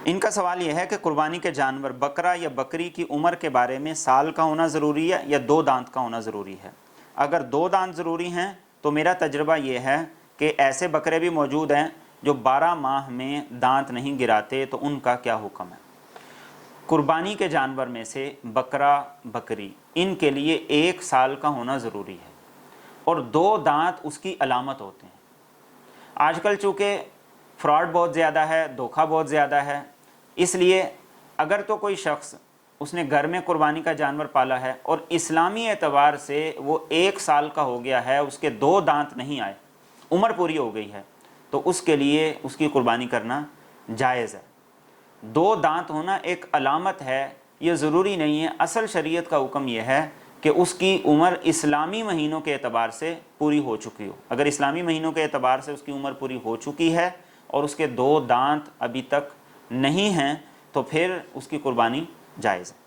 ان کا سوال یہ ہے کہ قربانی کے جانور بکرا یا بکری کی عمر کے بارے میں سال کا ہونا ضروری ہے یا 2 دانت کا ہونا ضروری ہے؟ اگر 2 دانت ضروری ہیں تو میرا تجربہ یہ ہے کہ ایسے بکرے بھی موجود ہیں جو 12 ماہ میں دانت نہیں گراتے، تو ان کا کیا حکم ہے؟ قربانی کے جانور میں سے بکرا بکری ان کے لیے 1 سال کا ہونا ضروری ہے اور 2 دانت اس کی علامت ہوتے ہیں۔ آج کل چونکہ فراڈ بہت زیادہ ہے، دھوکہ بہت زیادہ ہے، اس لیے اگر تو کوئی شخص اس نے گھر میں قربانی کا جانور پالا ہے اور اسلامی اعتبار سے وہ 1 سال کا ہو گیا ہے، اس کے 2 دانت نہیں آئے، عمر پوری ہو گئی ہے، تو اس کے لیے اس کی قربانی کرنا جائز ہے۔ 2 دانت ہونا ایک علامت ہے، یہ ضروری نہیں ہے۔ اصل شریعت کا حکم یہ ہے کہ اس کی عمر اسلامی مہینوں کے اعتبار سے پوری ہو چکی ہو۔ اگر اسلامی مہینوں کے اعتبار سے اس کی عمر پوری ہو چکی ہے اور اس کے 2 دانت ابھی تک نہیں ہیں، تو پھر اس کی قربانی جائز ہے۔